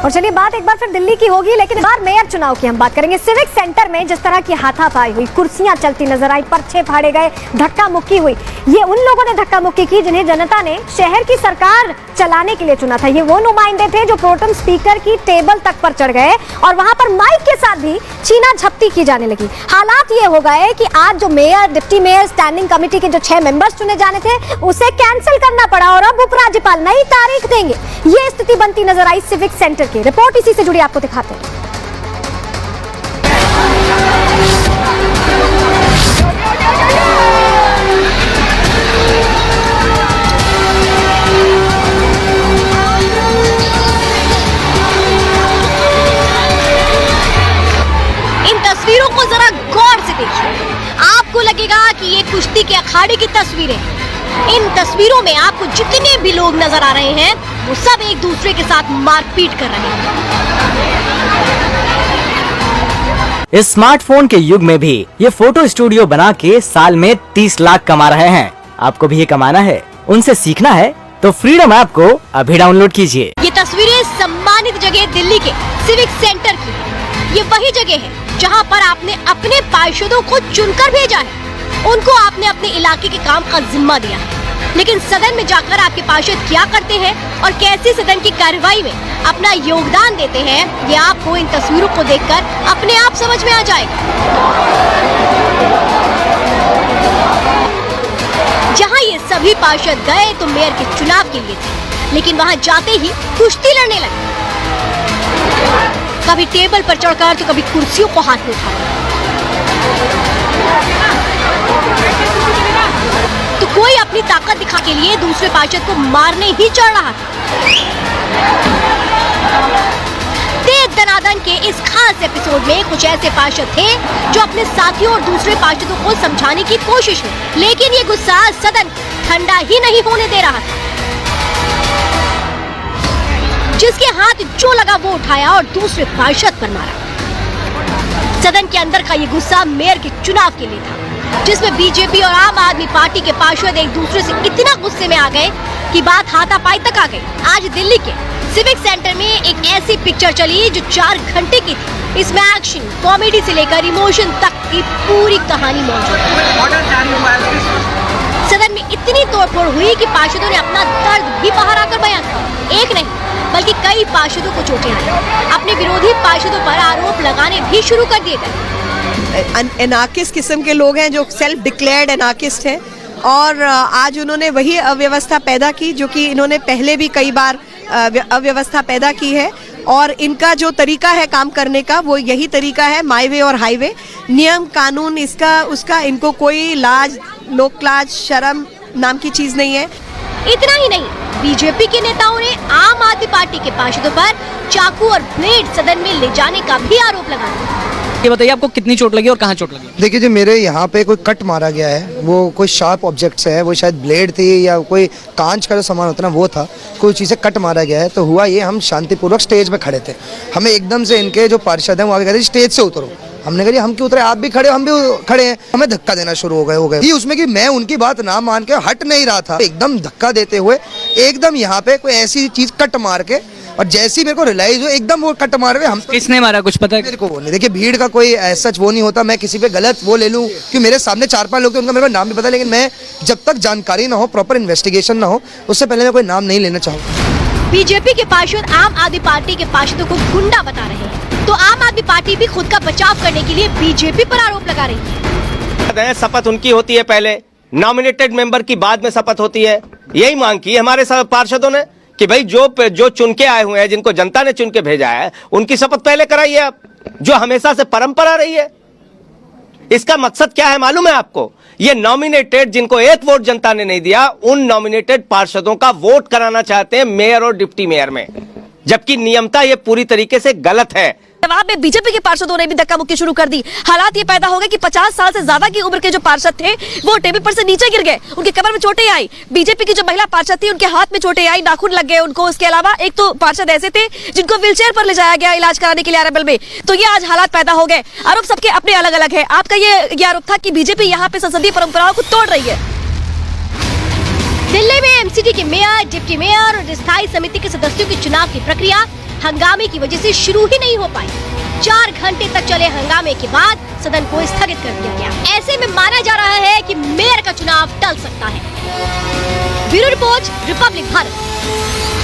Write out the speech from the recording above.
और चलिए बात एक बार फिर दिल्ली की होगी, लेकिन इस बार मेयर चुनाव की हम बात करेंगे। सिविक सेंटर में जिस तरह की हाथापाई हुई, कुर्सियां चलती नजर आई, पर्चे फाड़े गए, धक्का मुक्की हुई। ये उन लोगों ने धक्का मुक्की की जिन्हें जनता ने शहर की सरकार चलाने के लिए चुना था। ये वो नुमाइंदे थे जो प्रोटेम स्पीकर की टेबल तक पर चढ़ गए और वहां पर माइक के साथ भी छीना झपटी की जाने लगी। हालात ये हो गए कि आज जो mayor, deputy mayor, standing committee के जो 6 मेंबर्स चुने जाने थे उसे कैंसिल करना पड़ा और अब उपराज्यपाल नई तारीख देंगे। ये स्थिति बनती नजर आई सिविक सेंटर की। रिपोर्ट इसी से जुड़ी आपको दिखाते हैं। इन तस्वीरों को जरा गौर से देखिए, आपको लगेगा कि ये कुश्ती के अखाड़े की तस्वीरें हैं। इन तस्वीरों में आपको जितने भी लोग नजर आ रहे हैं वो सब एक दूसरे के साथ मारपीट कर रहे हैं। इस स्मार्टफोन के युग में भी ये फोटो स्टूडियो बना के साल में 30 लाख कमा रहे हैं। आपको भी ये कमाना है, उनसे सीखना है तो फ्रीडम ऐप को अभी डाउनलोड कीजिए। ये तस्वीरें सम्मानित जगह दिल्ली के सिविक सेंटर की है। ये वही जगह है जहां पर आपने अपने पार्षदों को चुनकर भेजा है, उनको आपने अपने इलाके के काम का जिम्मा दिया है। लेकिन सदन में जाकर आपके पार्षद क्या करते हैं और कैसे सदन की कार्रवाई में अपना योगदान देते हैं, ये आपको इन तस्वीरों को देखकर अपने आप समझ में आ जाएगा। जहां ये सभी पार्षद गए तो मेयर के चुनाव के लिए थे, लेकिन वहां जाते ही कुश्ती लड़ने लगे। कभी टेबल पर चढ़कर तो कभी कुर्सियों को हाथ में उठाया। तो कोई अपनी ताकत दिखा के लिए दूसरे पार्षद को मारने ही चढ़ रहा था। तेज दनादन के इस खास एपिसोड में कुछ ऐसे पार्षद थे जो अपने साथियों और दूसरे पार्षदों को समझाने की कोशिश में, लेकिन ये गुस्सा सदन ठंडा ही नहीं होने दे रहा था। जिसके हाथ जो लगा वो उठाया और दूसरे पार्षद पर मारा। सदन के अंदर का ये गुस्सा मेयर के चुनाव के लिए था, जिसमें बीजेपी और आम आदमी पार्टी के पार्षद एक दूसरे से इतना गुस्से में आ गए कि बात हाथापाई तक आ गई। आज दिल्ली के सिविक सेंटर में एक ऐसी पिक्चर चली जो 4 घंटे की थी। इसमें एक्शन, कॉमेडी से लेकर इमोशन तक की पूरी कहानी मौजूद है। सदन में इतनी तोड़फोड़ हुई कि पार्षदों ने अपना दर्द भी बाहर आकर बयान किया। एक नहीं बल्कि कई पार्षदों को चोटें आई। अपने विरोधी पार्षदों पर आरोप लगाने भी शुरू कर दिए गए। एनार्किस्ट किस्म के लोग हैं जो सेल्फ डिक्लेयर्ड एनार्किस्ट हैं और आज उन्होंने वही अव्यवस्था पैदा की जो कि इन्होंने पहले भी कई बार अव्यवस्था पैदा की है। और इनका जो तरीका है काम करने का वो यही तरीका है, माई वे और हाईवे। नियम कानून इसका उसका इनको कोई लाज, लोक लाज, शर्म नाम की चीज नहीं है। इतना ही नहीं, बीजेपी के नेताओं ने आम आदमी पार्टी के पार्षदों पर चाकू और ब्लेड सदन में ले जाने का भी आरोप लगाया। ये बताइए आपको कितनी चोट लगी और कहाँ चोट लगी? देखिए जी, मेरे यहाँ पे कोई कट मारा गया है, वो कोई शार्प ऑब्जेक्ट्स है, वो शायद ब्लेड थी या कोई कांच का जो सामान होता है ना वो था, कोई चीज़ से कट मारा गया है। तो हुआ ये, हम शांतिपूर्वक स्टेज पे खड़े थे, हमें एकदम से इनके जो पार्षद हैं वो आगे कहते स्टेज से उतरो। हमने कहा हम क्यों उतरे, आप भी खड़े हो, हम भी खड़े हैं। हमें धक्का देना शुरू हो गए उसमें कि मैं उनकी बात ना मान के हट नहीं रहा था, एकदम धक्का देते हुए एकदम यहाँ पे कोई ऐसी चीज कट मार के, और जैसी मेरे को रियलाइज हो एकदम वो कट मार के। हम किसने मारा कुछ पता है? मेरे को वो नहीं, देखिए भीड़ का कोई ऐसा वो नहीं होता, मैं किसी पे गलत वो ले लूं कि मेरे सामने 4-5 लोग थे, उनका मेरे को नाम भी पता है, लेकिन मैं जब तक जानकारी ना हो, प्रॉपर इन्वेस्टिगेशन ना हो, उससे पहले मैं कोई नाम नहीं लेना चाहूँगा। बीजेपी के पार्षद आम आदमी पार्टी के पार्षदों को गुंडा बता रहे हैं, तो आम आदमी पार्टी भी खुद का बचाव करने के लिए बीजेपी पर आरोप लगा रही है। शपथ उनकी होती है पहले, नॉमिनेटेड मेंबर की बाद में शपथ होती है। यही मांग की हमारे पार्षदों ने कि भाई जो चुन के आए हुए हैं, जिनको जनता ने चुन के भेजा है, उनकी शपथ पहले कराइए आप, जो हमेशा से परंपरा रही है। इसका मकसद क्या है मालूम है आपको? ये नॉमिनेटेड, जिनको 1 वोट जनता ने नहीं दिया, उन नॉमिनेटेड पार्षदों का वोट कराना चाहते हैं मेयर और डिप्टी मेयर में, जबकि नियमता ये पूरी तरीके से गलत है। जवाब में बीजेपी के पार्षदों ने भी धक्का मुक्की शुरू कर दी। हालात ये पैदा हो गए कि 50 साल से ज्यादा की उम्र के जो पार्षद थे वो टेबल पर से नीचे गिर गए, उनके कमर में चोटें आई। बीजेपी की जो महिला पार्षद थी उनके हाथ में चोटें आई, नाखून लग गए उनको। इसके अलावा एक तो पार्षद ऐसे थे जिनको व्हीलचेयर पर ले जाया गया इलाज कराने के लिए आरएबएल में। तो ये आज हालात पैदा हो गए। आरोप सबके अपने अलग अलग है। आपका ये आरोप था कि बीजेपी यहाँ पे संसदीय परंपराओं को तोड़ रही है। दिल्ली में एमसीडी के मेयर, डिप्टी मेयर और स्थायी समिति के सदस्यों के चुनाव की प्रक्रिया हंगामे की वजह से शुरू ही नहीं हो पाई। 4 घंटे तक चले हंगामे के बाद सदन को स्थगित कर दिया गया। ऐसे में माना जा रहा है कि मेयर का चुनाव टल सकता है। Bureau report, Republic Bharat.